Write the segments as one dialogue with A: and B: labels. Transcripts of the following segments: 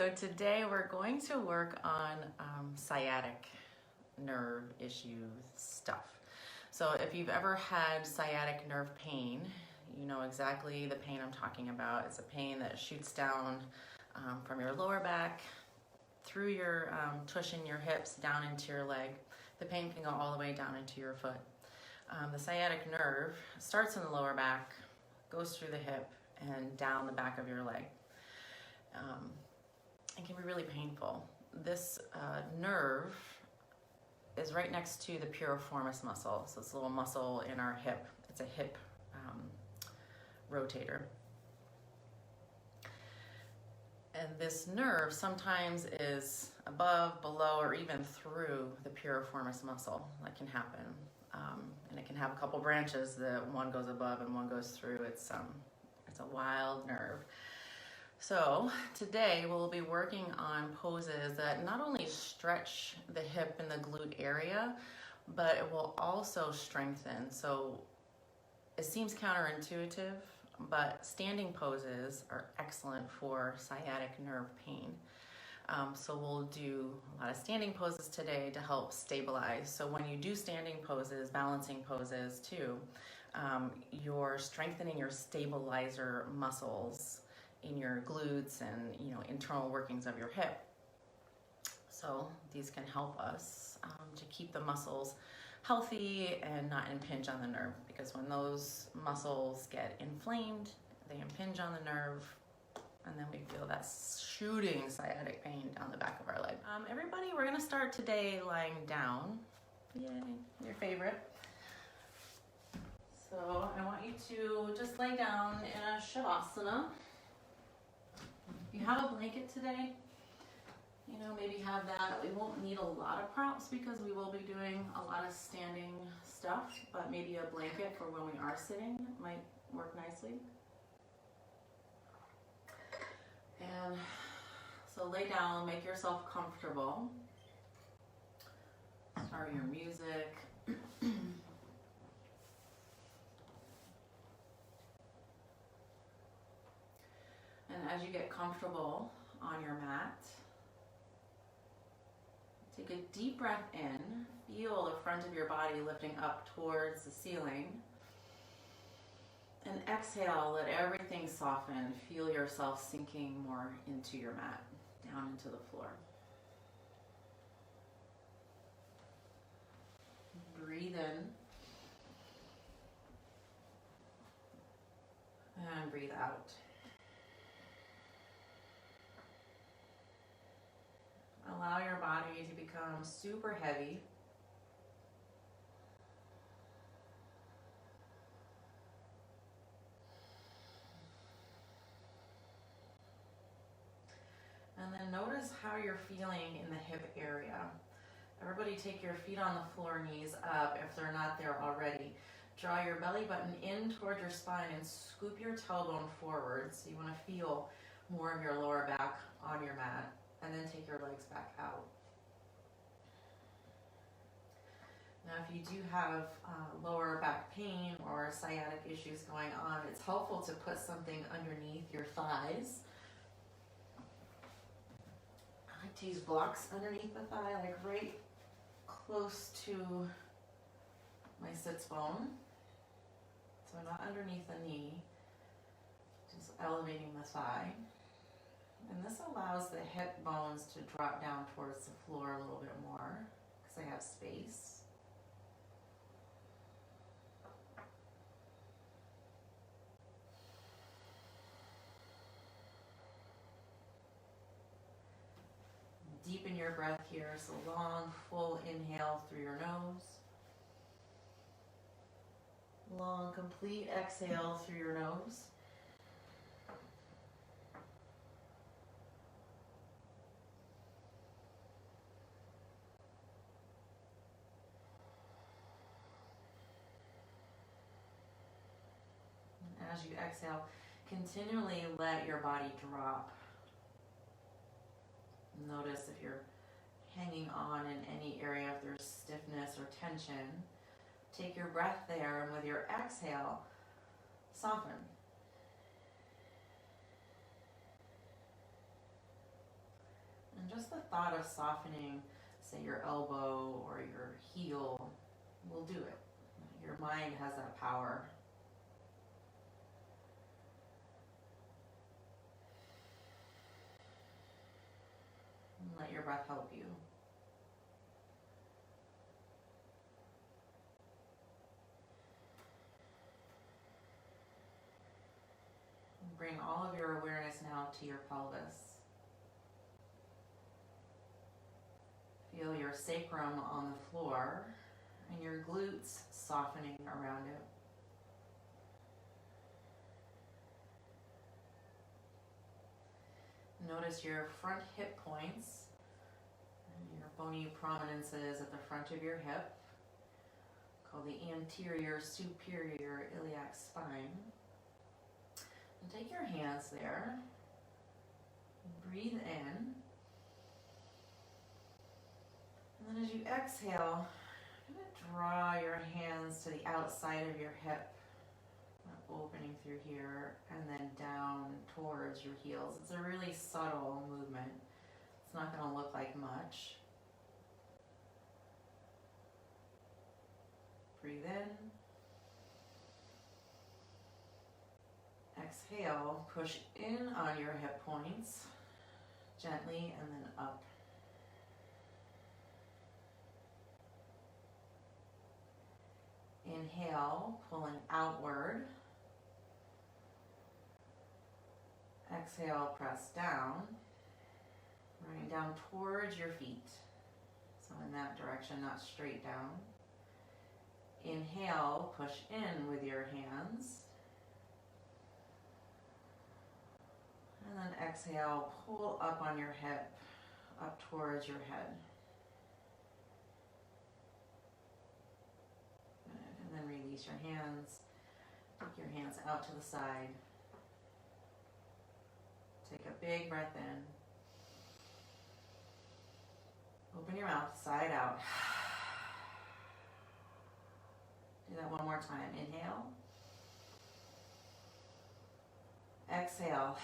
A: So today we're going to work on sciatic nerve issue stuff. So if you've ever had sciatic nerve pain, you know exactly the pain I'm talking about. It's a pain that shoots down from your lower back, through your tush in your hips, down into your leg. The pain can go all the way down into your foot. The sciatic nerve starts in the lower back, goes through the hip, and down the back of your leg. It can be really painful. This nerve is right next to the piriformis muscle. So it's a little muscle in our hip. It's a hip rotator. And this nerve sometimes is above, below, or even through the piriformis muscle. That can happen. And it can have a couple branches. One goes above and one goes through. It's a wild nerve. So today we'll be working on poses that not only stretch the hip and the glute area, but it will also strengthen. So it seems counterintuitive, but standing poses are excellent for sciatic nerve pain. So we'll do a lot of standing poses today to help stabilize. So when you do standing poses, balancing poses too, you're strengthening your stabilizer muscles in your glutes and internal workings of your hip. So these can help us to keep the muscles healthy and not impinge on the nerve, because when those muscles get inflamed, they impinge on the nerve, and then we feel that shooting sciatic pain down the back of our leg. Everybody, we're going to start today lying down. Yay, your favorite. So I want you to just lay down in a shavasana. If you have a blanket today, maybe have that. We won't need a lot of props because we will be doing a lot of standing stuff, but maybe a blanket for when we are sitting might work nicely. And so lay down, make yourself comfortable. Start your music. And as you get comfortable on your mat, take a deep breath in. Feel the front of your body lifting up towards the ceiling. And exhale, let everything soften. Feel yourself sinking more into your mat, down into the floor. Breathe in. And breathe out. Allow your body to become super heavy. And then notice how you're feeling in the hip area. Everybody take your feet on the floor, knees up if they're not there already. Draw your belly button in toward your spine and scoop your tailbone forward. So you want to feel more of your lower back on your mat. And then take your legs back out. Now, if you do have lower back pain or sciatic issues going on, it's helpful to put something underneath your thighs. I like to use blocks underneath the thigh, like right close to my sits bone. So not underneath the knee, just elevating the thigh. And this allows the hip bones to drop down towards the floor a little bit more because I have space. Deepen your breath here, so long, full inhale through your nose. Long, complete exhale through your nose. And as you exhale, continually let your body drop. Notice if you're hanging on in any area, if there's stiffness or tension. Take your breath there, and with your exhale, soften. And just the thought of softening, say, your elbow or your heel will do it. Your mind has that power. And let your breath help you. And bring all of your awareness now to your pelvis. Feel your sacrum on the floor and your glutes softening around it. Notice your front hip points and your bony prominences at the front of your hip, called the anterior superior iliac spine. And take your hands there. Breathe in. And then as you exhale, I'm going to draw your hands to the outside of your hip, opening through here, and then down towards your heels. It's a really subtle movement. It's not going to look like much. Breathe in. Exhale, push in on your hip points, gently, and then up. Inhale, pulling outward. Exhale, press down, running down towards your feet. So in that direction, not straight down. Inhale, push in with your hands. And then exhale, pull up on your hip, up towards your head. Good. And then release your hands. Take your hands out to the side. Take a big breath in. Open your mouth, side out. Do that one more time. Inhale. Exhale.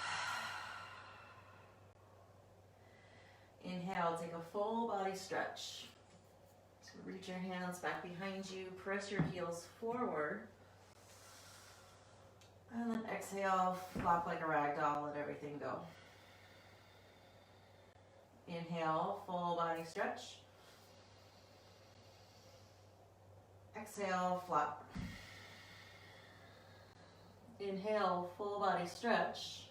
A: Inhale, take a full body stretch. So reach your hands back behind you, press your heels forward. And then exhale, flop like a rag doll, let everything go. Inhale, full body stretch. Exhale, flop. Inhale, full body stretch.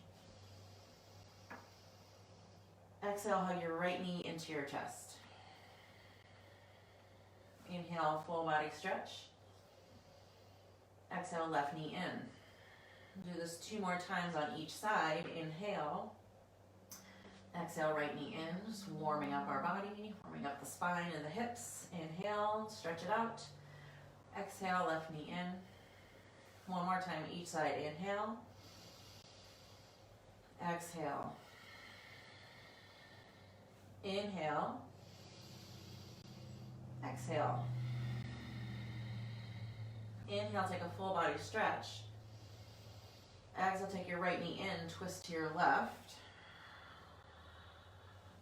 A: Exhale, hug your right knee into your chest. Inhale, full body stretch. Exhale, left knee in. Do this 2 more times on each side. Inhale. Exhale, right knee in. Just warming up our body, warming up the spine and the hips. Inhale, stretch it out. Exhale, left knee in. 1 more time each side. Inhale. Exhale. Inhale. Exhale. Inhale, take a full body stretch. Exhale, take your right knee in, twist to your left.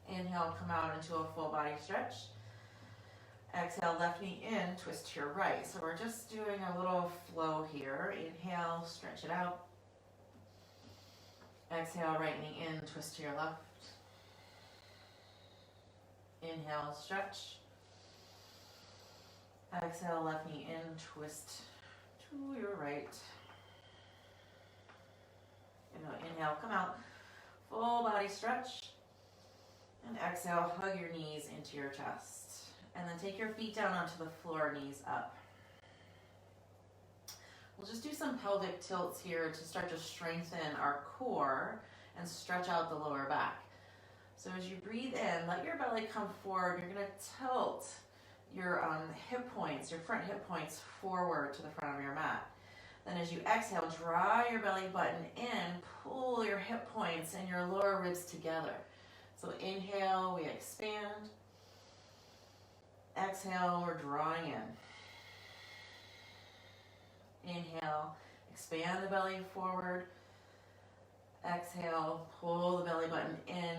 A: Inhale, come out into a full body stretch. Exhale, left knee in, twist to your right. So we're just doing a little flow here. Inhale, stretch it out. Exhale, right knee in, twist to your left. Inhale, stretch. Exhale, left knee in, twist to your right. Inhale, come out, full body stretch. And exhale, hug your knees into your chest. And then take your feet down onto the floor, knees up. We'll just do some pelvic tilts here to start to strengthen our core and stretch out the lower back. So as you breathe in, let your belly come forward. You're going to tilt your hip points, your front hip points forward to the front of your mat. Then as you exhale, draw your belly button in, pull your hip points and your lower ribs together. So inhale, we expand. Exhale, we're drawing in. Inhale, expand the belly forward. Exhale, pull the belly button in,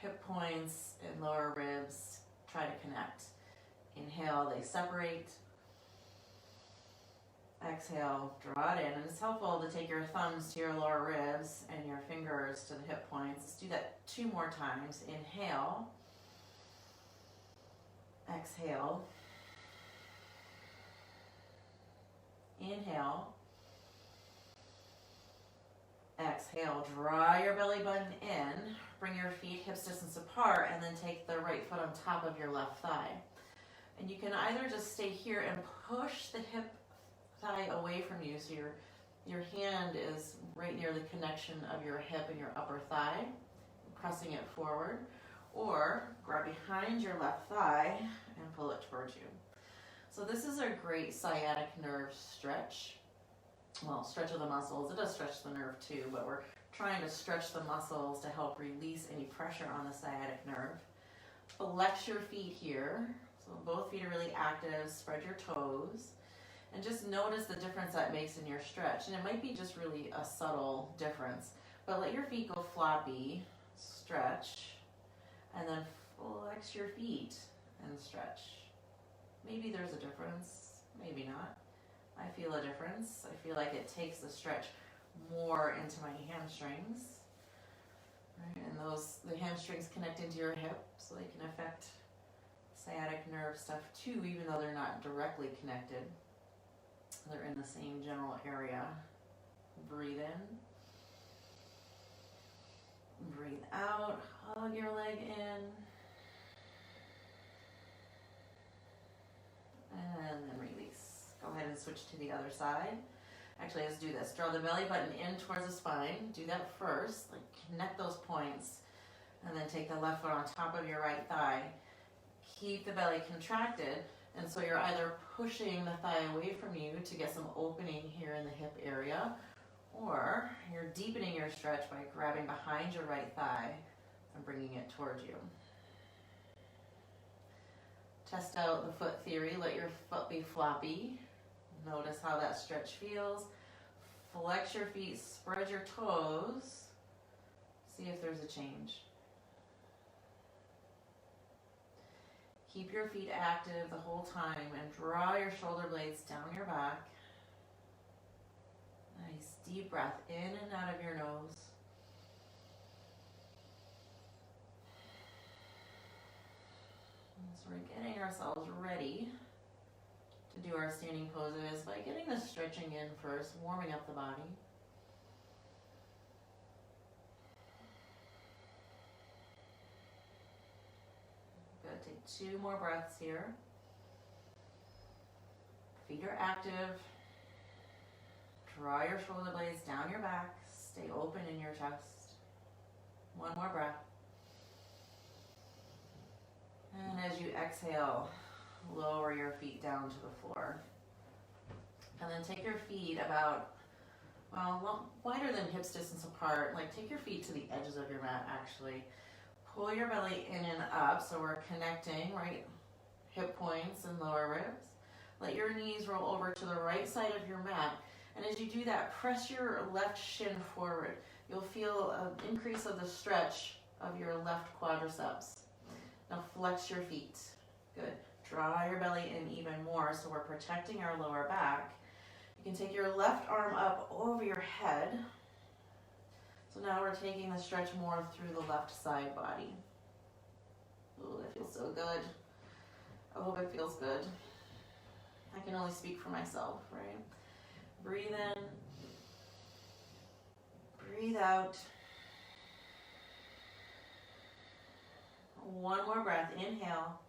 A: hip points and lower ribs try to connect. Inhale, they separate. Exhale, draw it in. And it's helpful to take your thumbs to your lower ribs and your fingers to the hip points. Let's do that 2 more times. Inhale. Exhale. Inhale. Exhale, draw your belly button in, bring your feet hips distance apart, and then take the right foot on top of your left thigh. And you can either just stay here and push the hip thigh away from you, so your hand is right near the connection of your hip and your upper thigh, pressing it forward, or grab behind your left thigh and pull it towards you. So this is a great sciatic nerve stretch. Well, stretch of the muscles. It does stretch the nerve too, but we're trying to stretch the muscles to help release any pressure on the sciatic nerve. Flex your feet here. So both feet are really active. Spread your toes. And just notice the difference that makes in your stretch. And it might be just really a subtle difference. But let your feet go floppy. Stretch. And then flex your feet and stretch. Maybe there's a difference. Maybe not. I feel a difference. I feel like it takes the stretch more into my hamstrings. Right? And the hamstrings connect into your hip, so they can affect sciatic nerve stuff too, even though they're not directly connected. They're in the same general area. Breathe in. Breathe out. Hug your leg in. And then release. Go ahead and switch to the other side. Actually, let's do this. Draw the belly button in towards the spine. Do that first. Like connect those points. And then take the left foot on top of your right thigh. Keep the belly contracted. And so you're either pushing the thigh away from you to get some opening here in the hip area, or you're deepening your stretch by grabbing behind your right thigh and bringing it towards you. Test out the foot theory. Let your foot be floppy. Notice how that stretch feels. Flex your feet, spread your toes. See if there's a change. Keep your feet active the whole time and draw your shoulder blades down your back. Nice deep breath in and out of your nose. So we're getting ourselves ready to do our standing poses by getting the stretching in first, warming up the body. Good, take 2 more breaths here. Feet are active. Draw your shoulder blades down your back. Stay open in your chest. 1 more breath. And as you exhale, lower your feet down to the floor. And then take your feet about, well, wider than hips distance apart. Like take your feet to the edges of your mat actually. Pull your belly in and up so we're connecting, right? Hip points and lower ribs. Let your knees roll over to the right side of your mat. And as you do that, press your left shin forward. You'll feel an increase of the stretch of your left quadriceps. Now flex your feet. Good. Draw your belly in even more so we're protecting our lower back. You can take your left arm up over your head. So now we're taking the stretch more through the left side body. Ooh, that feels so good. I hope it feels good. I can only speak for myself, right? Breathe in. Breathe out. 1 more breath. Inhale.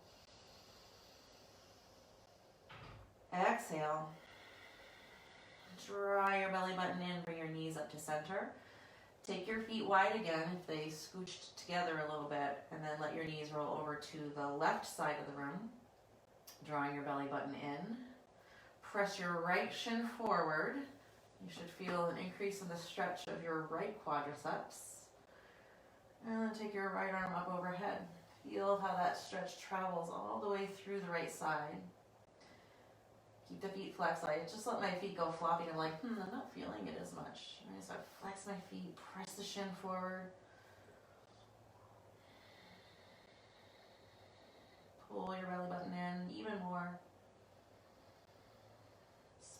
A: Exhale. Draw your belly button in. Bring your knees up to center. Take your feet wide again if they scooched together a little bit, and then let your knees roll over to the left side of the room. Drawing your belly button in. Press your right shin forward. You should feel an increase in the stretch of your right quadriceps. And then take your right arm up overhead. Feel how that stretch travels all the way through the right side. Keep the feet flexed. I just let my feet go floppy. I'm like, I'm not feeling it as much. Right? So I flex my feet, press the shin forward.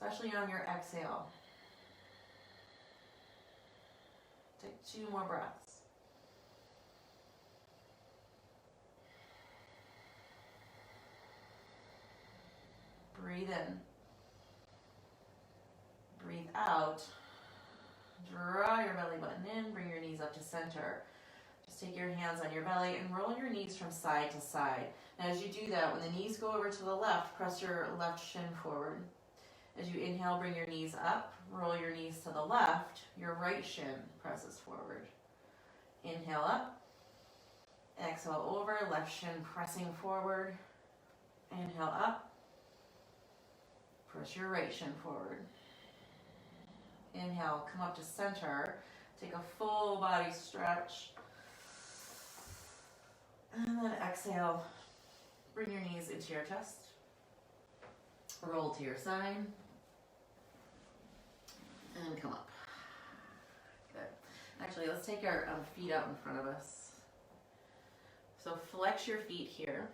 A: especially on your exhale. Take 2 more breaths. Breathe in. Breathe out. Draw your belly button in, bring your knees up to center. Just take your hands on your belly and roll your knees from side to side. Now as you do that, when the knees go over to the left, press your left shin forward. As you inhale, bring your knees up, roll your knees to the left, your right shin presses forward. Inhale up, exhale over, left shin pressing forward. Inhale up, press your right shin forward. Inhale, come up to center, take a full body stretch. And then exhale, bring your knees into your chest. Roll to your side. And come up. Good. Actually, let's take our feet out in front of us. So flex your feet here.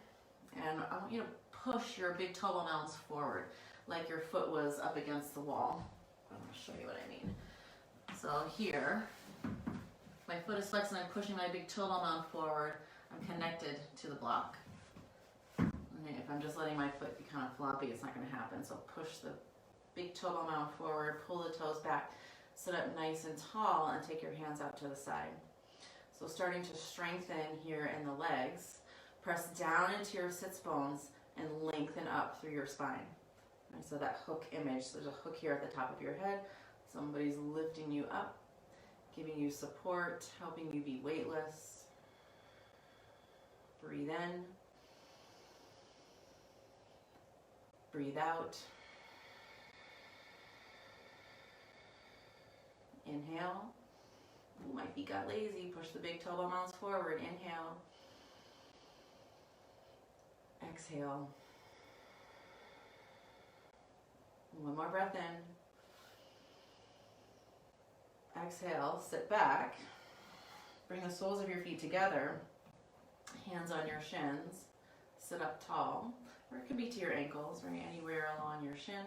A: And I want you to push your big toe ball mounds forward, like your foot was up against the wall. I'm going to show you what I mean. So here, my foot is flexed and I'm pushing my big toe ball mound forward. I'm connected to the block. Okay, if I'm just letting my foot be kind of floppy, it's not going to happen. So push the big toe ball mound forward, pull the toes back, sit up nice and tall, and take your hands out to the side. So starting to strengthen here in the legs, press down into your sits bones and lengthen up through your spine. And so that hook image, there's a hook here at the top of your head. Somebody's lifting you up, giving you support, helping you be weightless. Breathe in. Breathe out. Inhale. Ooh, my feet got lazy. Push the big toe ball mounds forward. Inhale. Exhale. One more breath in. Exhale, sit back. Bring the soles of your feet together. Hands on your shins. Sit up tall. Or it could be to your ankles, bring it anywhere along your shin.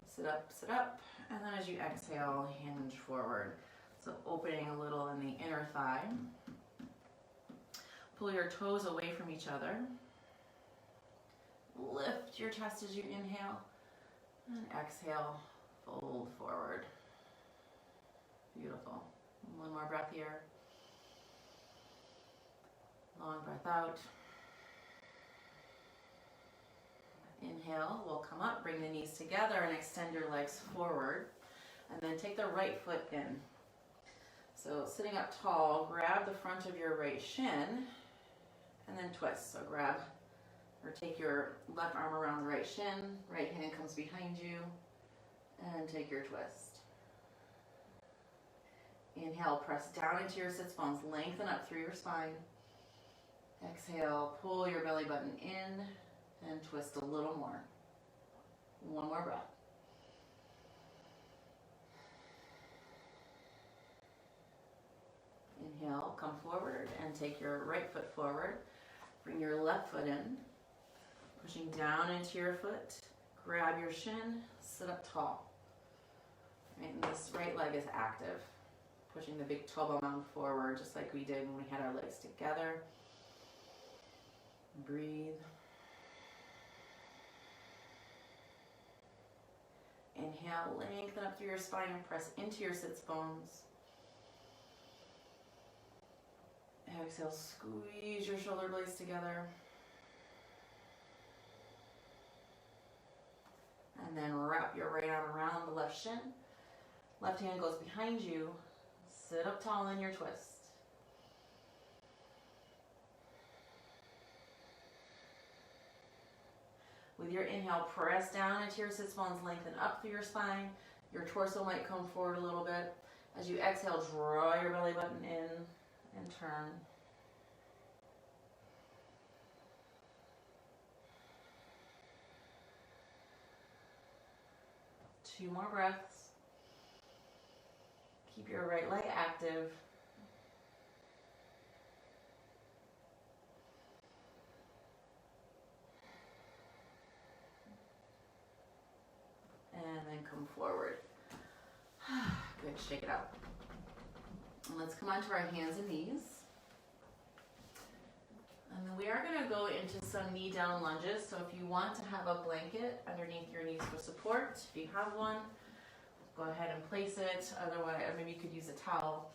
A: Sit up. And then as you exhale, hinge forward. So opening a little in the inner thigh. Pull your toes away from each other. Lift your chest as you inhale. And exhale, fold forward. Beautiful. One more breath here. Long breath out. Inhale, we'll come up, bring the knees together and extend your legs forward. And then take the right foot in. So sitting up tall, grab the front of your right shin and then twist. So grab or take your left arm around the right shin, right hand comes behind you, and take your twist. Inhale, press down into your sits bones, lengthen up through your spine. Exhale, pull your belly button in and twist a little more. One more breath. Inhale, come forward and take your right foot forward. Bring your left foot in. Pushing down into your foot. Grab your shin, sit up tall. Right, and this right leg is active. Pushing the big toe ball mound forward just like we did when we had our legs together. Breathe. Inhale, lengthen up through your spine and press into your sits bones. Exhale, squeeze your shoulder blades together. And then wrap your right arm around the left shin. Left hand goes behind you. Sit up tall in your twist. With your inhale, press down into your sits bones, lengthen up through your spine. Your torso might come forward a little bit. As you exhale, draw your belly button in and turn. Two more breaths. Keep your right leg active. And then shake it out. And let's come onto our hands and knees. And then we are going to go into some knee down lunges. So if you want to have a blanket underneath your knees for support, if you have one, go ahead and place it. Otherwise, maybe you could use a towel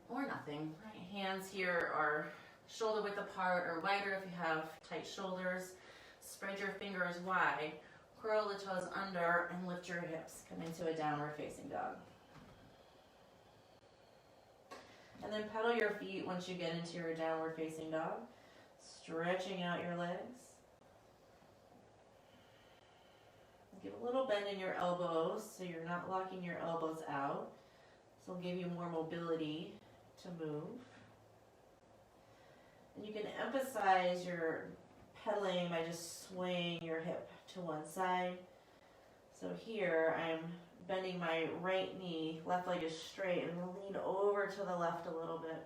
A: or nothing. Right, hands here are shoulder width apart or wider if you have tight shoulders. Spread your fingers wide, curl the toes under, and lift your hips. Come into a downward facing dog. And then pedal your feet once you get into your downward facing dog, stretching out your legs. Give a little bend in your elbows so you're not locking your elbows out. This will give you more mobility to move. And you can emphasize your pedaling by just swaying your hip to one side. So here I'm bending my right knee, left leg is straight, and we'll lean over to the left a little bit.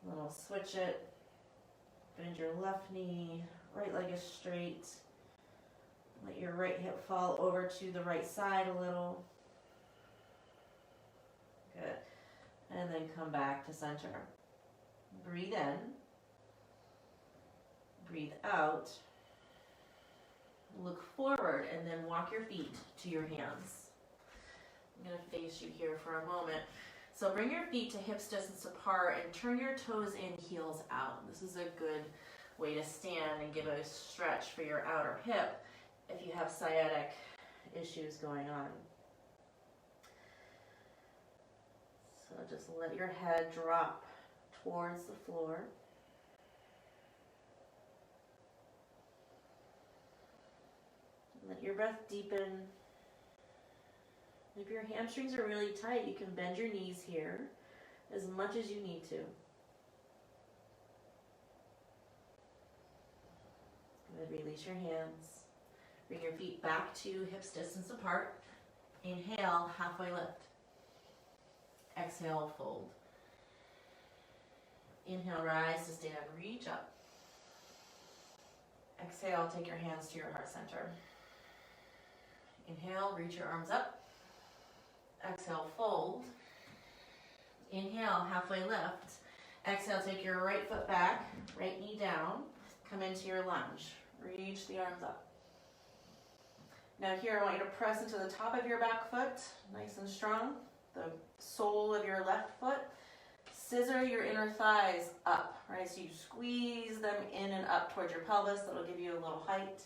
A: Then we'll switch it. Bend your left knee, right leg is straight. Let your right hip fall over to the right side a little. Good. And then come back to center. Breathe in. Breathe out. Look forward and then walk your feet to your hands. I'm going to face you here for a moment. So bring your feet to hips distance apart and turn your toes in, heels out. This is a good way to stand and give a stretch for your outer hip if you have sciatic issues going on. So just let your head drop towards the floor. Let your breath deepen. If your hamstrings are really tight, you can bend your knees here as much as you need to. Good. Release your hands. Bring your feet back to hips distance apart. Inhale, halfway lift. Exhale, fold. Inhale, rise to stand, reach up. Exhale, take your hands to your heart center. Inhale, reach your arms up. Exhale, fold. Inhale, halfway lift. Exhale, take your right foot back, right knee down. Come into your lunge. Reach the arms up. Now here, I want you to press into the top of your back foot, nice and strong. The sole of your left foot. Scissor your inner thighs up, right? So you squeeze them in and up towards your pelvis. That'll give you a little height.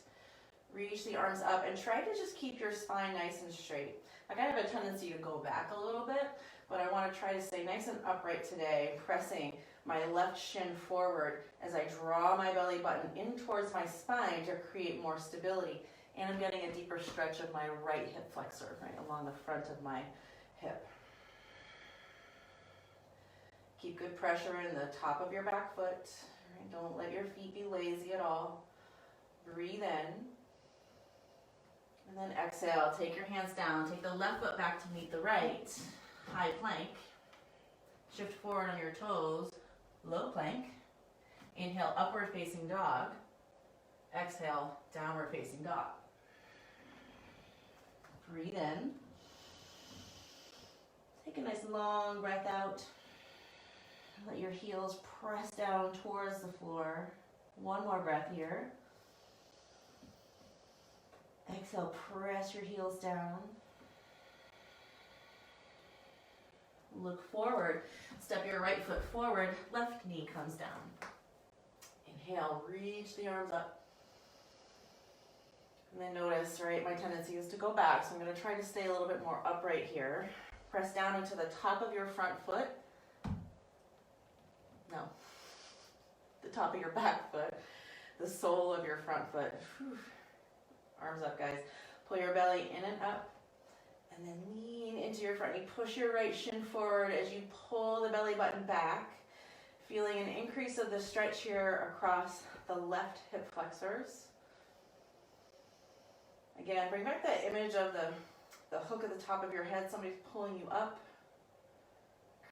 A: Reach the arms up and try to just keep your spine nice and straight. Like I have a tendency to go back a little bit, but I want to try to stay nice and upright today, pressing my left shin forward as I draw my belly button in towards my spine to create more stability. And I'm getting a deeper stretch of my right hip flexor, right along the front of my hip. Keep good pressure in the top of your back foot. Right? Don't let your feet be lazy at all. Breathe in. And then exhale, take your hands down. Take the left foot back to meet the right. High plank. Shift forward on your toes. Low plank. Inhale, upward facing dog. Exhale, downward facing dog. Breathe in. Take a nice long breath out. Let your heels press down towards the floor. One more breath here. Exhale, press your heels down. Look forward. Step your right foot forward. Left knee comes down. Inhale, reach the arms up. And then notice, right, my tendency is to go back, so I'm going to try to stay a little bit more upright here. Press down into the top of your front foot. No, the top of your back foot, the sole of your front foot. Whew. Arms up, guys. Pull your belly in and up, and then lean into your front knee. Push your right shin forward as you pull the belly button back, feeling an increase of the stretch here across the left hip flexors. Again, bring back that image of the hook at the top of your head. Somebody's pulling you up,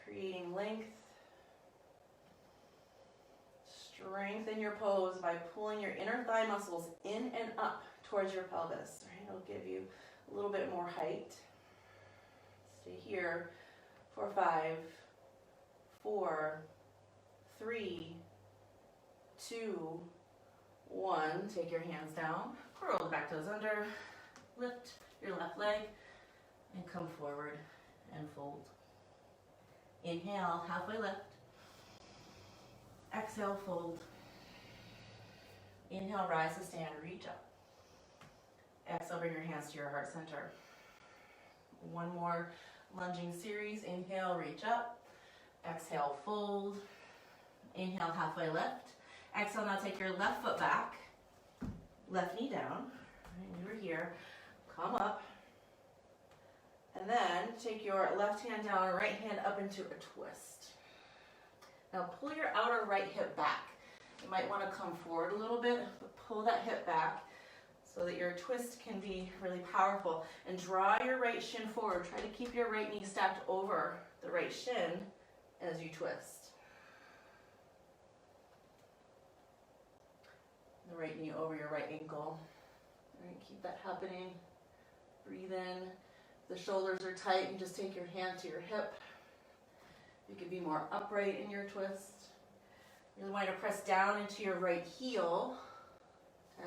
A: creating length. Strengthen your pose by pulling your inner thigh muscles in and up towards your pelvis. Right? It'll give you a little bit more height. Stay here for 5, 4, 3, 2, 1. Take your hands down, curl the back toes under, lift your left leg, and come forward and fold. Inhale, halfway lift. Exhale, fold. Inhale, rise to stand, reach up. Exhale, bring your hands to your heart center. One more lunging series. Inhale, reach up. Exhale, fold. Inhale, halfway lift. Exhale, now take your left foot back. Left knee down. Right, over here. Come up. And then take your left hand down, right hand up into a twist. Now pull your outer right hip back. You might want to come forward a little bit, but pull that hip back so that your twist can be really powerful. And draw your right shin forward. Try to keep your right knee stacked over the right shin as you twist. The right knee over your right ankle. All right, keep that happening. Breathe in. If the shoulders are tight, you just take your hand to your hip. You can be more upright in your twist. You really want to press down into your right heel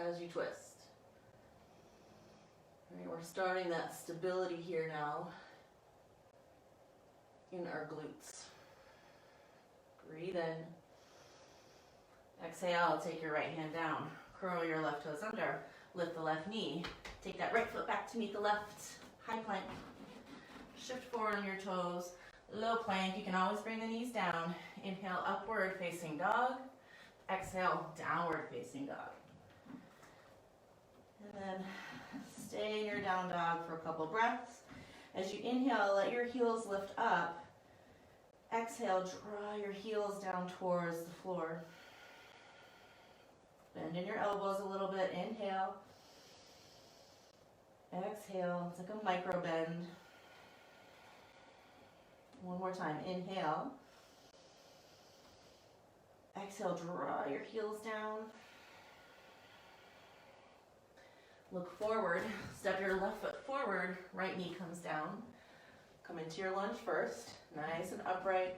A: as you twist. All right, we're starting that stability here now in our glutes. Breathe in. Exhale, take your right hand down. Curl your left toes under. Lift the left knee. Take that right foot back to meet the left. High plank. Shift forward on your toes. Low plank. You can always bring the knees down. Inhale, upward facing dog. Exhale, downward facing dog. And then stay in your down dog for a couple breaths. As you inhale, let your heels lift up. Exhale, draw your heels down towards the floor. Bend in your elbows a little bit. Inhale. Exhale. It's like a micro bend. One more time. Inhale. Exhale, draw your heels down. Look forward. Step your left foot forward. Right knee comes down. Come into your lunge first. Nice and upright.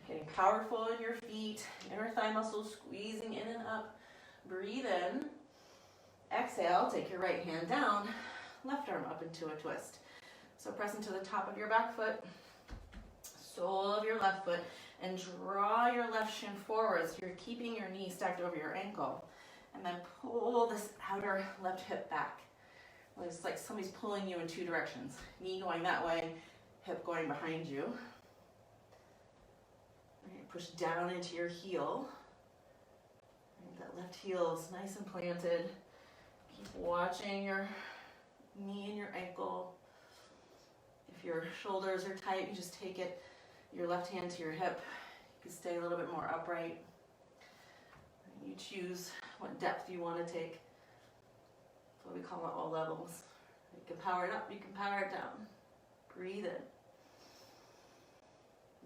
A: Getting powerful in your feet. Inner thigh muscles squeezing in and up. Breathe in. Exhale, take your right hand down. Left arm up into a twist. So press into the top of your back foot. Sole of your left foot. And draw your left shin forward so you're keeping your knee stacked over your ankle. And then pull this outer left hip back. It's like somebody's pulling you in two directions. Knee going that way, hip going behind you. Right, push down into your heel. Right, that left heel is nice and planted. Keep watching your knee and your ankle. If your shoulders are tight, you just take it, your left hand to your hip. You can stay a little bit more upright. You choose what depth you want to take. That's what we call it, all levels. You can power it up, you can power it down. Breathe in.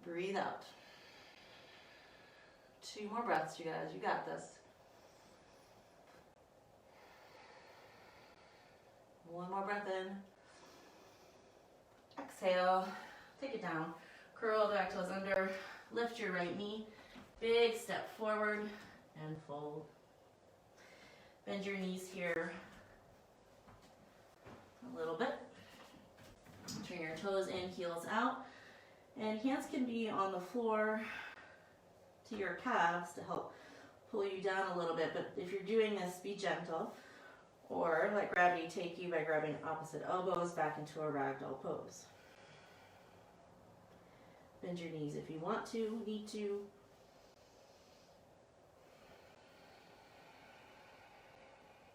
A: Breathe out. 2 more breaths, you guys. You got this. 1 more breath in. Exhale. Take it down. Curl the back toes under. Lift your right knee. Big step forward and fold. Bend your knees here a little bit. Turn your toes in, heels out. And hands can be on the floor to your calves to help pull you down a little bit. But if you're doing this, be gentle. Or let gravity take you by grabbing opposite elbows back into a ragdoll pose. Bend your knees if you want to, need to.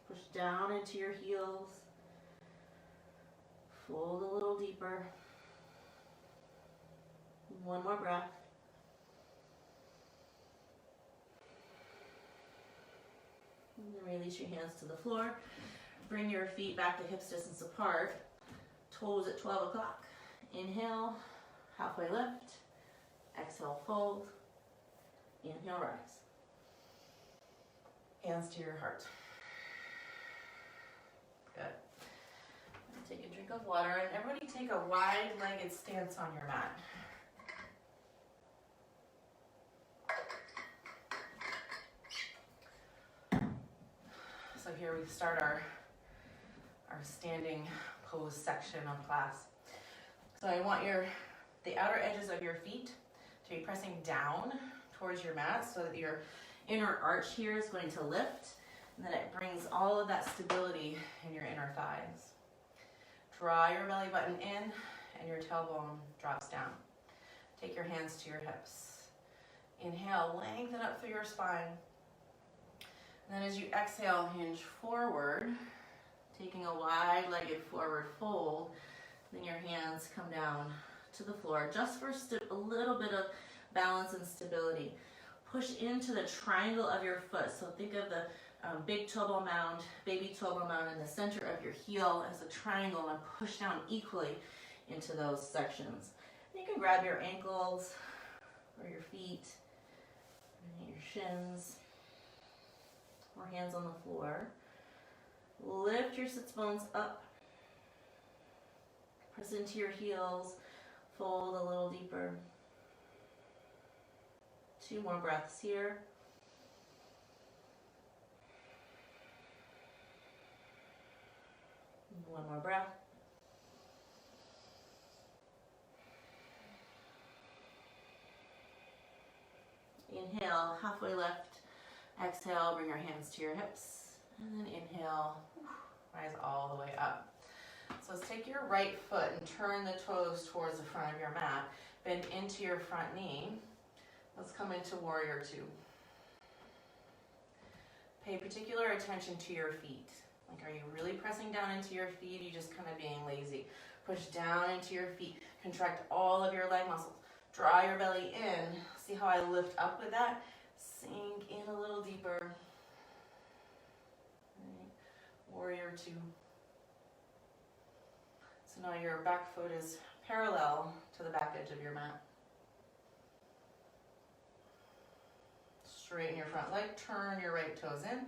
A: Push down into your heels. Fold a little deeper. 1 more breath. And then release your hands to the floor. Bring your feet back to hips distance apart. Toes at 12 o'clock. Inhale, halfway lift. Exhale, fold. Inhale, rise. Hands to your heart. Good. take a drink of water, and everybody take a wide-legged stance on your mat. So here we start our standing pose section of class. So I want the outer edges of your feet to be pressing down towards your mat so that your inner arch here is going to lift, and then it brings all of that stability in your inner thighs. Draw your belly button in and your tailbone drops down. Take your hands to your hips. Inhale, lengthen up through your spine. And then as you exhale, hinge forward, taking a wide-legged forward fold. Then your hands come down to the floor just for a little bit of balance and stability. Push into the triangle of your foot. So think of the big toe ball mound, baby toe ball mound in the center of your heel as a triangle, and push down equally into those sections. And you can grab your ankles or your feet, and your shins, or hands on the floor. Lift your sits bones up. Press into your heels. Fold a little deeper. 2 more breaths here. One more breath. Inhale, halfway left. Exhale, bring your hands to your hips. And then inhale, rise all the way up. So let's take your right foot and turn the toes towards the front of your mat. Bend into your front knee. Let's come into warrior 2. Pay particular attention to your feet. Like, are you really pressing down into your feet? Are you just kind of being lazy? Push down into your feet. Contract all of your leg muscles. Draw your belly in. See how I lift up with that? Sink in a little deeper. Right. Warrior 2. So now your back foot is parallel to the back edge of your mat. Straighten your front leg, turn your right toes in.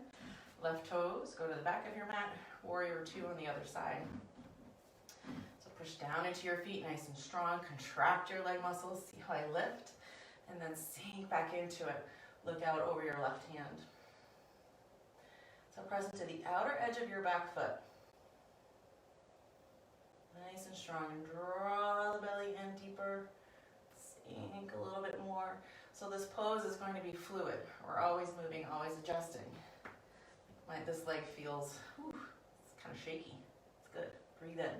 A: Left toes go to the back of your mat. Warrior 2 on the other side. So push down into your feet nice and strong. Contract your leg muscles. See how I lift? And then sink back into it. Look out over your left hand. So press into the outer edge of your back foot. Nice and strong. And draw the belly in deeper. Sink a little bit more. So this pose is going to be fluid. We're always moving, always adjusting. This leg feels, it's kind of shaky. It's good. Breathe in.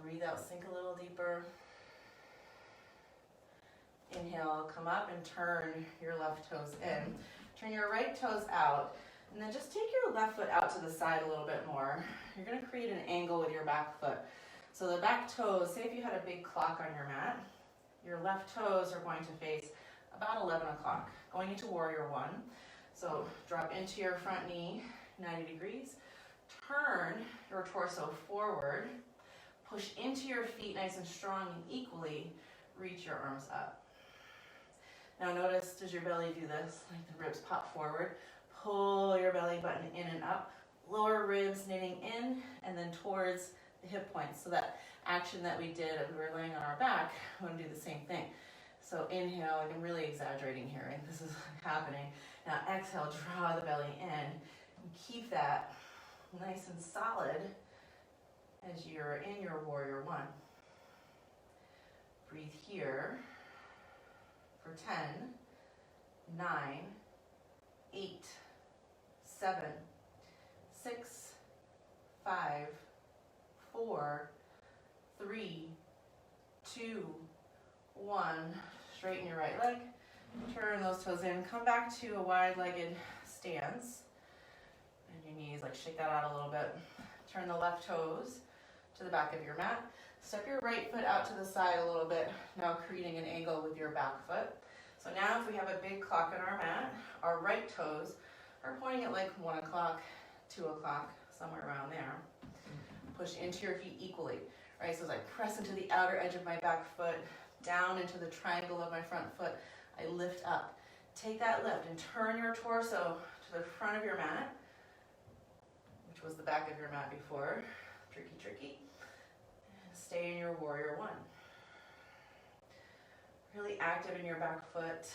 A: Breathe out, sink a little deeper. Inhale, come up and turn your left toes in. Turn your right toes out. And then just take your left foot out to the side a little bit more. You're going to create an angle with your back foot. So the back toes, say if you had a big clock on your mat, your left toes are going to face about 11 o'clock, going into warrior 1. So drop into your front knee, 90 degrees. Turn your torso forward. Push into your feet nice and strong and equally reach your arms up. Now notice, does your belly do this? Like the ribs pop forward. Pull your belly button in and up. Lower ribs knitting in and then towards the hip points. So that action that we did as we were laying on our back, I want to do the same thing. So inhale, I'm really exaggerating here, right? This is happening. Now exhale, draw the belly in. And keep that nice and solid as you're in your warrior 1. Breathe here for 10, 9, 8, 7, 6, 5, 4, 3, 2, 1. Straighten your right leg. Turn those toes in. Come back to a wide-legged stance. And your knees, like shake that out a little bit. Turn the left toes to the back of your mat. Step your right foot out to the side a little bit, now creating an angle with your back foot. So now if we have a big clock on our mat, our right toes are pointing at like 1 o'clock, 2 o'clock, somewhere around there. Push into your feet equally, right? So as I press into the outer edge of my back foot, down into the triangle of my front foot, I lift up. Take that lift and turn your torso to the front of your mat. was the back of your mat before. Tricky, tricky. And stay in your warrior one. Really active in your back foot.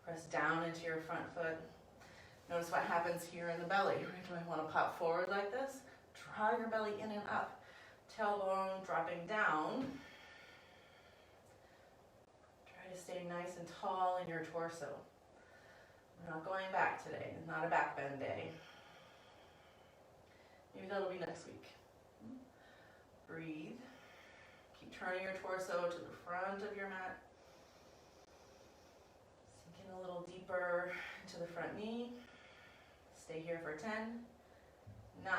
A: Press down into your front foot. Notice what happens here in the belly. Right? Do I want to pop forward like this? Draw your belly in and up. Tailbone dropping down. Try to stay nice and tall in your torso. We're not going back today. It's not a back bend day. Maybe that'll be next week. Breathe. Keep turning your torso to the front of your mat. Sink in a little deeper into the front knee. Stay here for 10, 9,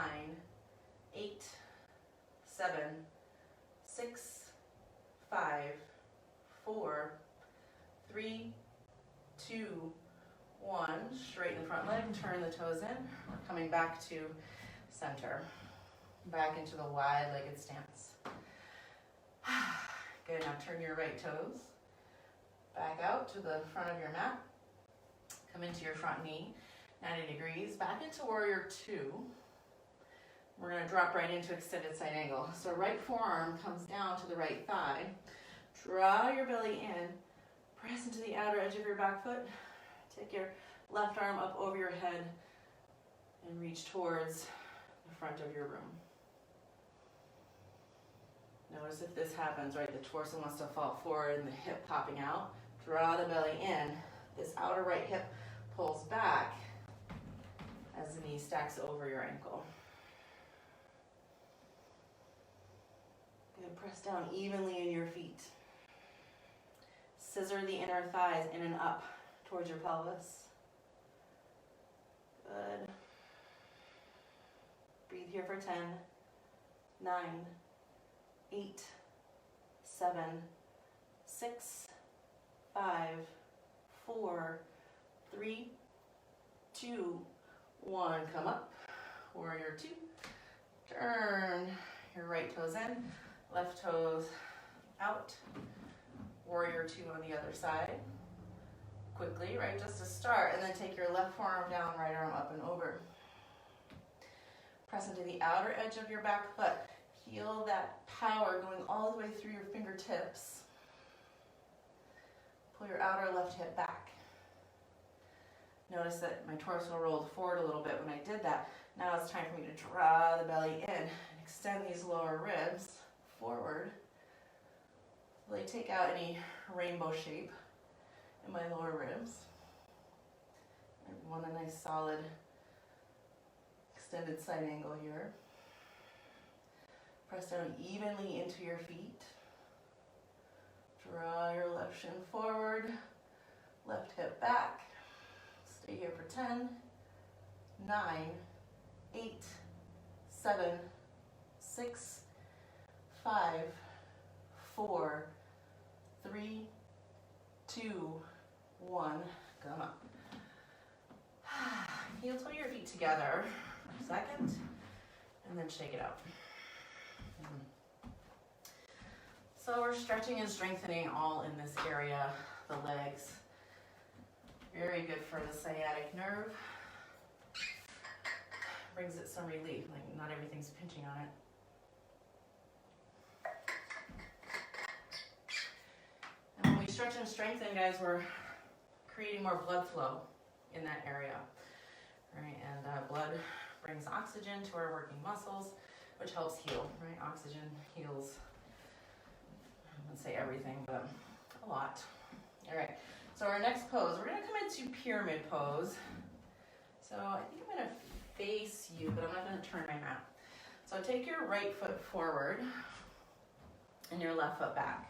A: 8, 7, 6, 5, 4, 3, 2, 1. Straighten the front leg, turn the toes in. We're coming back to center. Back into the wide-legged stance. Good, now turn your right toes. Back out to the front of your mat. Come into your front knee, 90 degrees. Back into warrior two. We're gonna drop right into extended side angle. So right forearm comes down to the right thigh. Draw your belly in. Press into the outer edge of your back foot. Take your left arm up over your head and reach towards the front of your room. Notice if this happens, right, the torso wants to fall forward and the hip popping out. Draw the belly in. This outer right hip pulls back as the knee stacks over your ankle. Good, press down evenly in your feet. Scissor the inner thighs in and up towards your pelvis. Good. Breathe here for 10, 9, 8, 7, 6, 5, 4, 3, 2, 1. Come up. Warrior two. Turn your right toes in, left toes out. Warrior two on the other side. Quickly, right, just to start, and then take your left forearm down, right arm up and over. Press into the outer edge of your back foot. Feel that power going all the way through your fingertips. Pull your outer left hip back. Notice that my torso rolled forward a little bit when I did that. Now it's time for me to draw the belly in and extend these lower ribs forward. Really take out any rainbow shape in my lower ribs. I want a nice solid extended side angle here. Press down evenly into your feet. Draw your left shin forward, left hip back. Stay here for 10, 9, 8, 7, 6, 5, 4, 3, 2, 1. Come up. Heel toe your feet together for a second, and then shake it out. So we're stretching and strengthening all in this area, the legs. Very good for the sciatic nerve. Brings it some relief, like not everything's pinching on it. And when we stretch and strengthen, guys, we're creating more blood flow in that area, right? And blood brings oxygen to our working muscles, which helps heal, right? Oxygen heals, I wouldn't say everything, but a lot. All right, so our next pose, we're gonna come into pyramid pose. So I think I'm gonna face you, but I'm not gonna turn my mat. So take your right foot forward and your left foot back.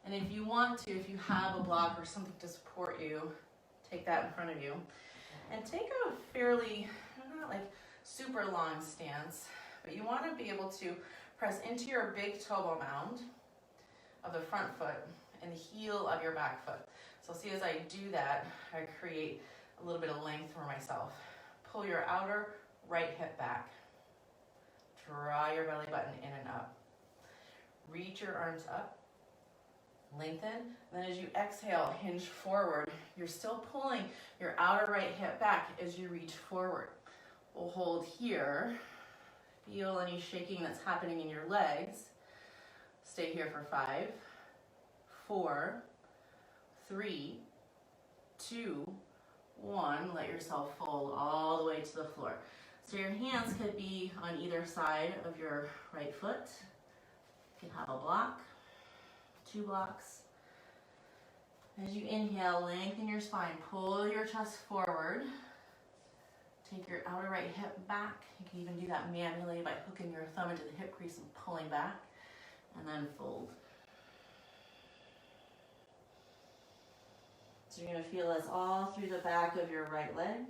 A: And if you want to, if you have a block or something to support you, take that in front of you. And take a fairly, not like super long stance, but you want to be able to press into your big toe bone mound of the front foot and the heel of your back foot. So see, as I do that, I create a little bit of length for myself. Pull your outer right hip back. Draw your belly button in and up. Reach your arms up. Lengthen. Then as you exhale, hinge forward. You're still pulling your outer right hip back as you reach forward. We'll hold here. Feel any shaking that's happening in your legs. Stay here for 5, 4, 3, 2, 1. Let yourself fold all the way to the floor. So your hands could be on either side of your right foot. You can have a block, 2 blocks. As you inhale, lengthen your spine, pull your chest forward. Take your outer right hip back. You can even do that manually by hooking your thumb into the hip crease and pulling back, and then fold. So you're going to feel this all through the back of your right leg.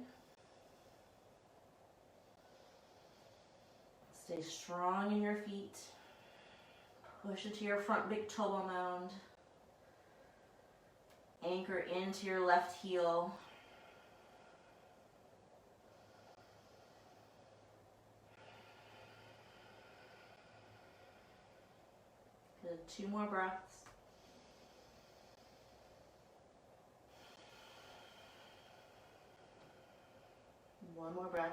A: Stay strong in your feet. Push into your front big toe ball mound. Anchor into your left heel. Good. 2 more breaths. One more breath.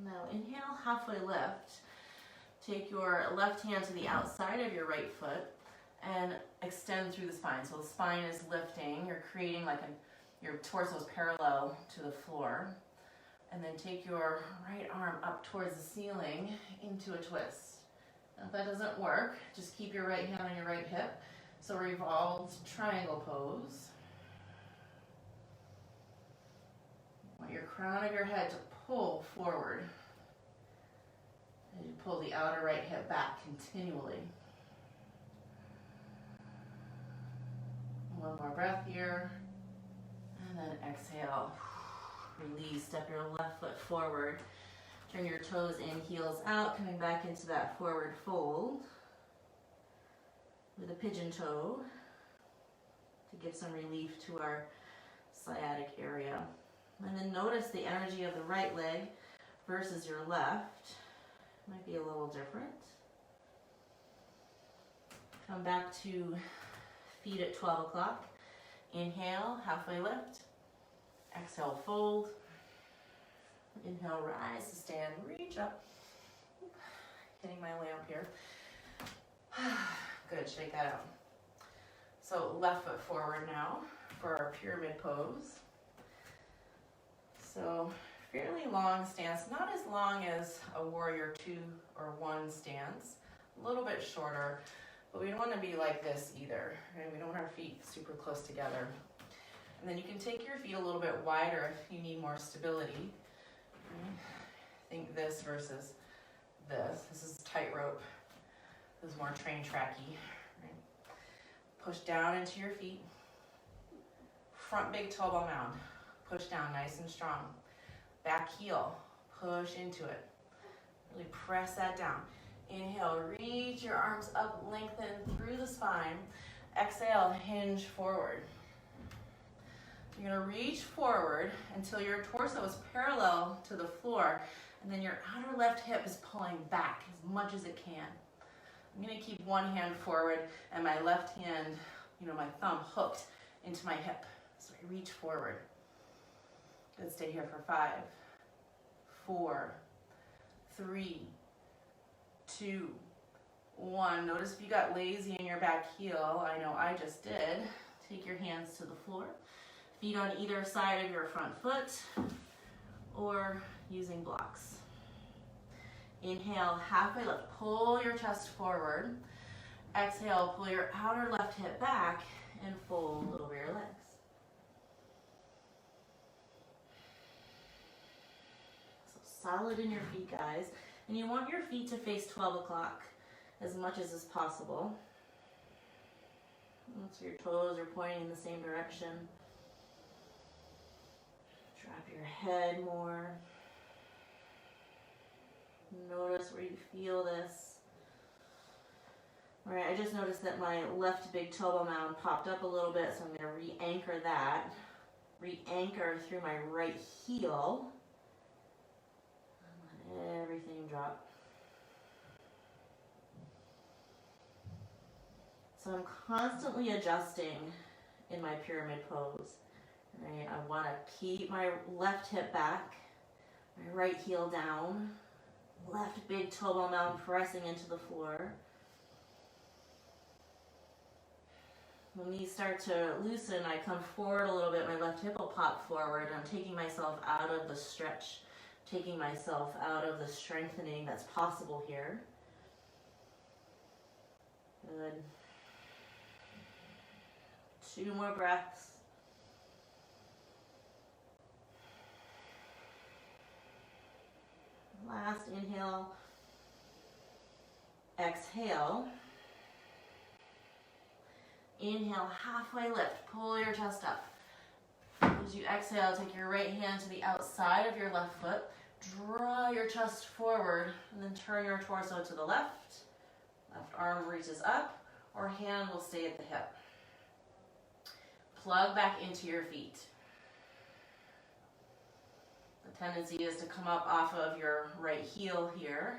A: Now inhale, halfway lift. Take your left hand to the outside of your right foot and extend through the spine. So the spine is lifting. You're creating like your torso is parallel to the floor. And then take your right arm up towards the ceiling into a twist. Now if that doesn't work, just keep your right hand on your right hip. So revolved triangle pose. Want your crown of your head to pull forward. As you pull the outer right hip back continually. One more breath here. And then exhale. Release, step your left foot forward. Turn your toes in, heels out, coming back into that forward fold with a pigeon toe to give some relief to our sciatic area. And then notice the energy of the right leg versus your left. Might be a little different. Come back to feet at 12 o'clock. Inhale, halfway lift. Exhale, fold. Inhale, rise to stand, reach up. Hitting my lamp here. Good, shake that out. So left foot forward now for our pyramid pose. So fairly long stance, not as long as a warrior 2 or 1 stance, a little bit shorter, but we don't want to be like this either. Right? We don't want our feet super close together. And then you can take your feet a little bit wider if you need more stability. Think this versus this. This is tightrope. This is more train tracky. Right? Push down into your feet. Front big toe ball mound. Push down nice and strong. Back heel. Push into it. Really press that down. Inhale, reach your arms up, lengthen through the spine. Exhale, hinge forward. You're going to reach forward until your torso is parallel to the floor, and then your outer left hip is pulling back as much as it can. I'm going to keep one hand forward and my left hand, my thumb hooked into my hip. So I reach forward. Good, stay here for 5, 4, 3, 2, 1. Notice if you got lazy in your back heel. I know I just did. Take your hands to the floor. Feet on either side of your front foot or using blocks. Inhale, halfway lift. Pull your chest forward. Exhale, pull your outer left hip back and fold over your legs. So solid in your feet, guys. And you want your feet to face 12 o'clock as much as is possible. So your toes are pointing in the same direction. Drop your head more. Notice where you feel this. All right, I just noticed that my left big toe ball mound popped up a little bit, so I'm going to re-anchor that. Re-anchor through my right heel. And let everything drop. So I'm constantly adjusting in my pyramid pose.
B: Right, I want to keep my left hip back, my right heel down, left big toe ball mound pressing into the floor. When these start to loosen, I come forward a little bit, my left hip will pop forward. I'm taking myself out of the stretch, taking myself out of the strengthening that's possible here. Good. 2 more breaths. Last inhale. Exhale. Inhale, halfway lift. Pull your chest up. As you exhale, take your right hand to the outside of your left foot. Draw your chest forward and then turn your torso to the left. Left arm reaches up or hand will stay at the hip. Plug back into your feet. The tendency is to come up off of your right heel here.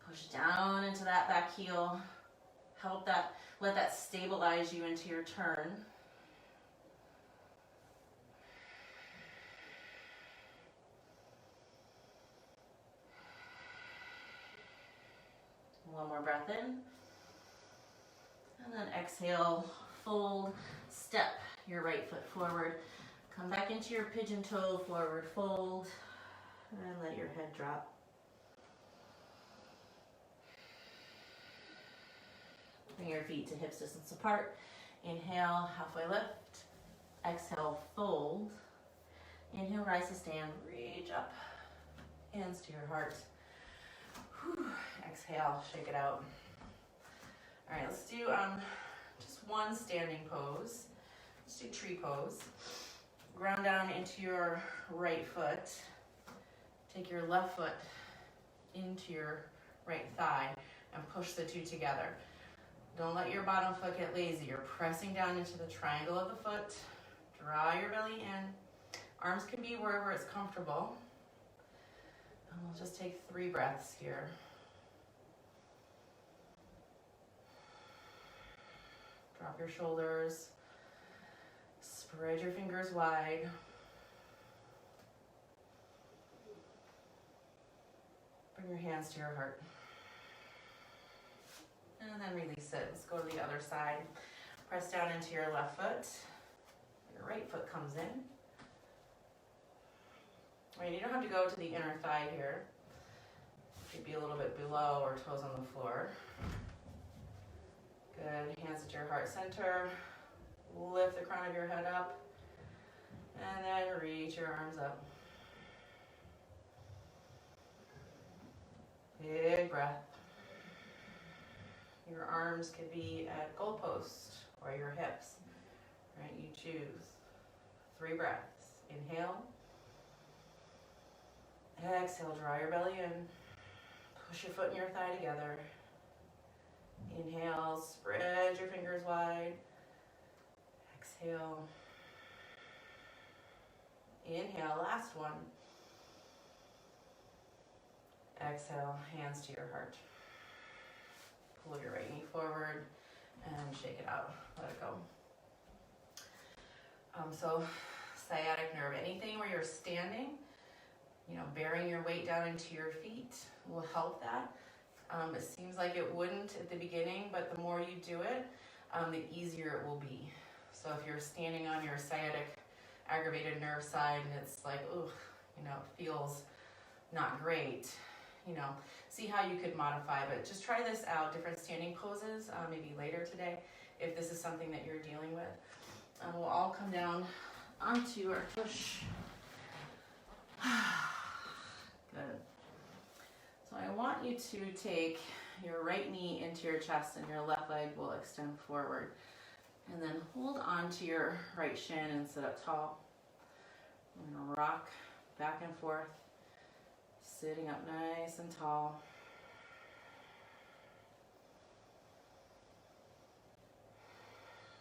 B: Push down into that back heel. Let that stabilize you into your turn. One more breath in. And then exhale, fold, step your right foot forward. Come back into your pigeon toe, forward fold, and let your head drop. Bring your feet to hips distance apart. Inhale, halfway lift. Exhale, fold. Inhale, rise to stand, reach up. Hands to your heart. Whew. Exhale, shake it out. All right, let's do just one standing pose. Let's do tree pose. Ground down into your right foot. Take your left foot into your right thigh and push the two together. Don't let your bottom foot get lazy. You're pressing down into the triangle of the foot. Draw your belly in. Arms can be wherever it's comfortable. And we'll just take 3 breaths here. Drop your shoulders. Spread your fingers wide. Bring your hands to your heart. And then release it. Let's go to the other side. Press down into your left foot. Your right foot comes in. Right, you don't have to go to the inner thigh here. It could be a little bit below or toes on the floor. Good. Hands at your heart center. Lift the crown of your head up. And then reach your arms up. Big breath. Your arms could be at goalpost or your hips. Right, you choose. 3 breaths. Inhale. Exhale, draw your belly in. Push your foot and your thigh together. Inhale, spread your fingers wide. Exhale. Inhale, last one. Exhale, hands to your heart. Pull your right knee forward and shake it out. Let it go. So sciatic nerve, anything where you're standing, bearing your weight down into your feet will help that. It seems like it wouldn't at the beginning, but the more you do it, the easier it will be. So if you're standing on your sciatic aggravated nerve side and it's like, ooh, it feels not great, see how you could modify. But just try this out, different standing poses, maybe later today, if this is something that you're dealing with. We'll all come down onto our push. Good. So I want you to take your right knee into your chest and your left leg will extend forward. And then hold on to your right shin and sit up tall. We're going to rock back and forth, sitting up nice and tall.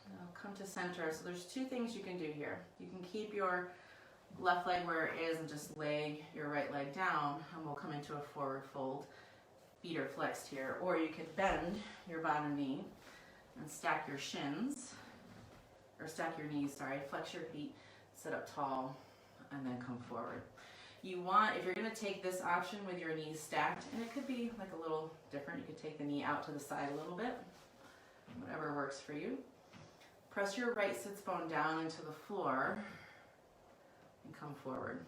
B: Now come to center. So there's 2 things you can do here. You can keep your left leg where it is and just lay your right leg down, and we'll come into a forward fold. Feet are flexed here. Or you could bend your bottom knee and stack your shins, or stack your knees, flex your feet,
A: sit up tall, and then come forward. You want, if you're going to take this option with your knees stacked, and it could be like a little different, you could take the knee out to the side a little bit, whatever works for you. Press your right sits bone down into the floor and come forward.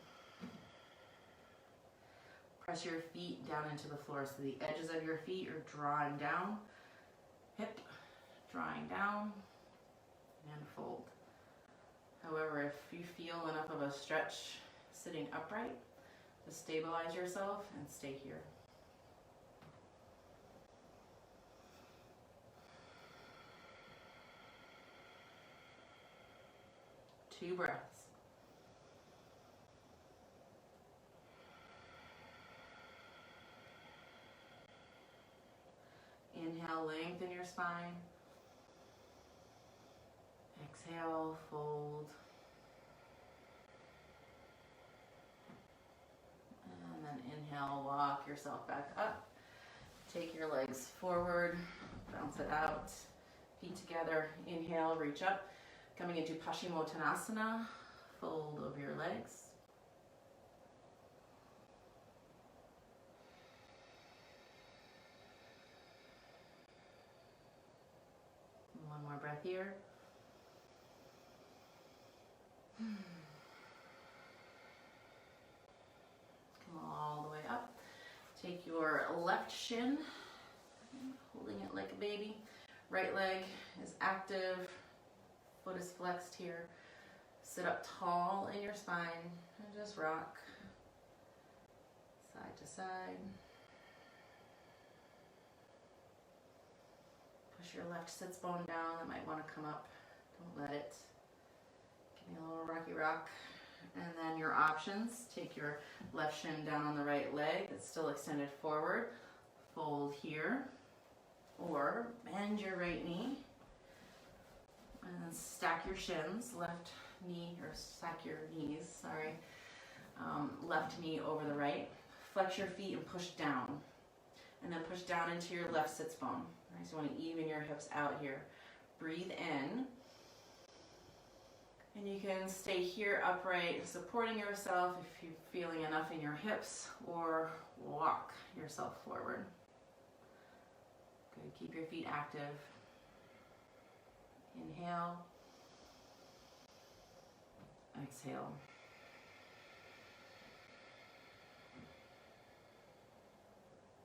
A: Press your feet down into the floor so the edges of your feet are drawing down, hip drawing down, and fold. However, if you feel enough of a stretch sitting upright, just stabilize yourself and stay here. Two breaths. Inhale, lengthen your spine. Exhale, fold. And then inhale, walk yourself back up. Take your legs forward, bounce it out. Feet together, inhale, reach up. Coming into Paschimottanasana, fold over your legs. One more breath here. Come all the way up. Take your left shin, holding it like a baby. Right leg is active, foot is flexed here. Sit up tall in your spine and just rock side to side. Push your left sits bone down, that might want to come up. Don't let it. Give me a little rocky rock. And then your options, take your left shin down on the right leg that's still extended forward. Fold here. Or bend your right knee. And then stack your shins, left knee, or stack your knees, sorry. Left knee over the right. Flex your feet and push down. And then push down into your left sits bone. Right, so you want to even your hips out here. Breathe in. And you can stay here upright, supporting yourself if you're feeling enough in your hips, or walk yourself forward. Good, keep your feet active. Inhale. Exhale.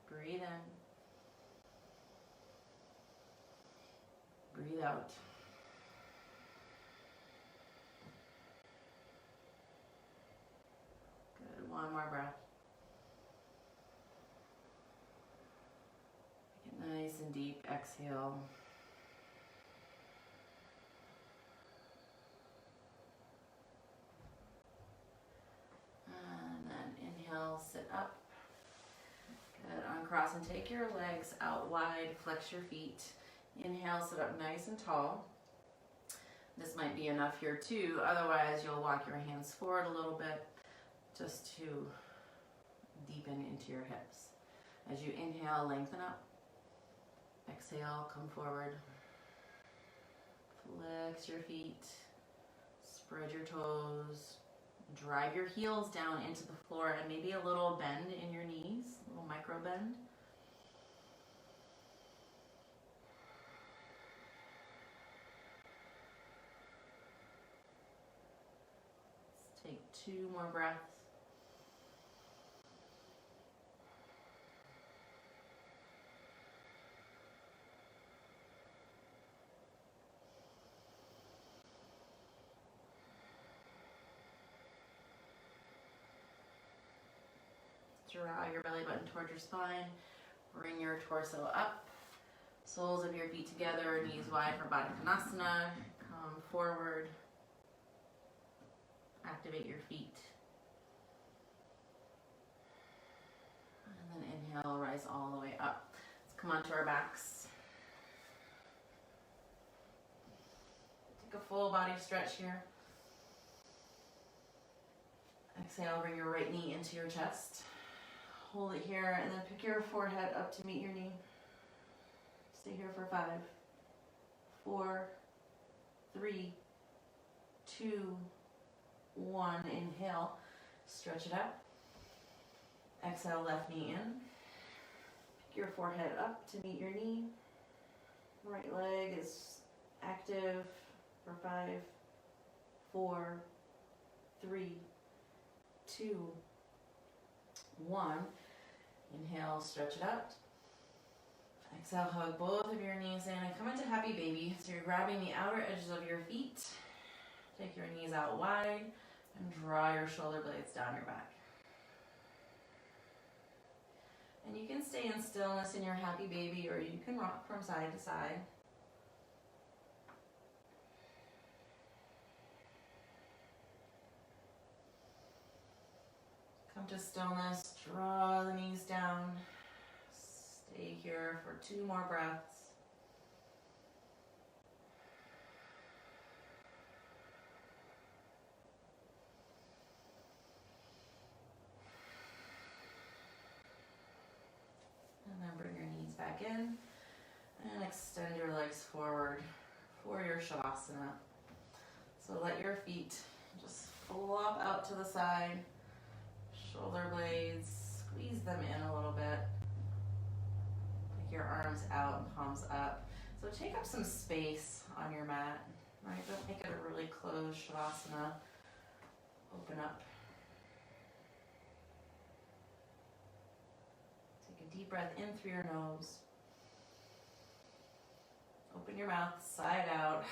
A: Breathe in. Breathe out. Good. One more breath. Make it nice and deep. Exhale. And then inhale, sit up. Good. Uncross and take your legs out wide. Flex your feet. Inhale, sit up nice and tall. This might be enough here too. Otherwise, you'll walk your hands forward a little bit just to deepen into your hips. As you inhale, lengthen up. Exhale, come forward. Flex your feet. Spread your toes. Drive your heels down into the floor and maybe a little bend in your knees, a little micro bend. Take 2 more breaths. Draw your belly button towards your spine. Bring your torso up. Soles of your feet together, knees wide for Baddha Konasana. Come forward. Activate your feet. And then inhale, rise all the way up. Let's come onto our backs. Take a full body stretch here. Exhale, bring your right knee into your chest. Hold it here and then pick your forehead up to meet your knee. Stay here for 5, 4, 3, 2,
B: 1, inhale, stretch it out. Exhale, left knee in. Pick your forehead up to meet your knee. Right leg is active for 5, 4, 3, 2, 1. Inhale, stretch it out. Exhale, hug both of your knees in and come into happy baby. So you're grabbing the outer edges of your feet. Take your knees out wide and draw your shoulder blades down your back. And you can stay in stillness in your happy baby, or you can rock from side to side. Come to stillness, draw the knees down. Stay here for 2 more breaths. And then bring your knees back in and extend your legs forward for your Shavasana. So let your feet just flop out to the side. Shoulder blades, squeeze them in a little bit. Take your arms out and palms up. So take up some space on your mat, right? Don't make it a really closed Shavasana. Open up. Take a deep breath in through your nose. Open your mouth, side out.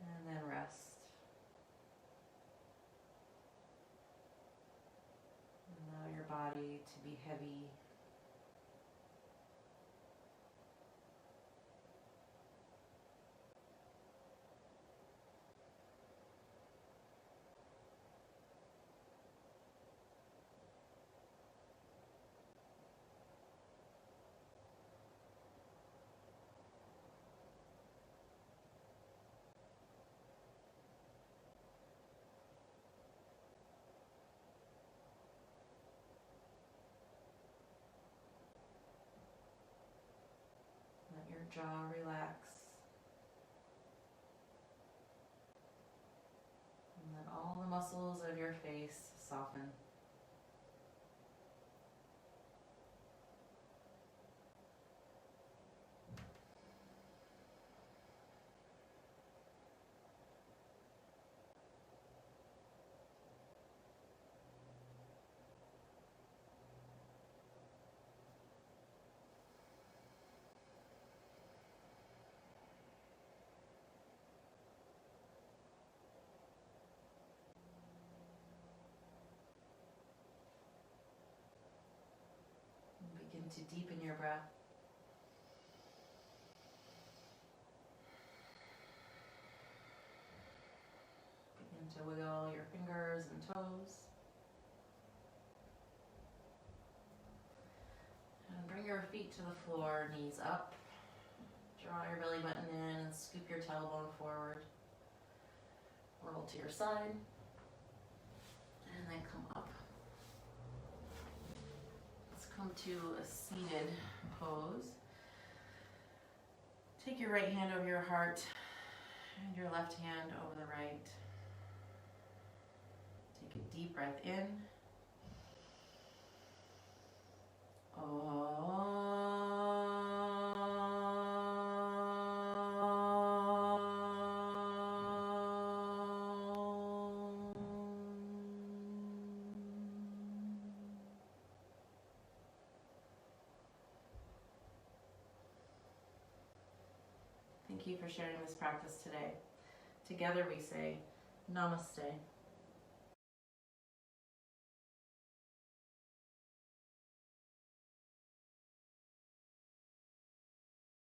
B: And then rest. Allow your body to be heavy. Let your jaw relax. And let all the muscles of your face soften. Begin to deepen your breath. Begin to wiggle your fingers and toes. And bring your feet to the floor, knees up. Draw your belly button in and scoop your tailbone forward. Roll to your side. And then come up. Come to a seated pose. Take your right hand over your heart and your left hand over the right. Take a deep breath in. Thank you for sharing this practice today. Together we say, Namaste.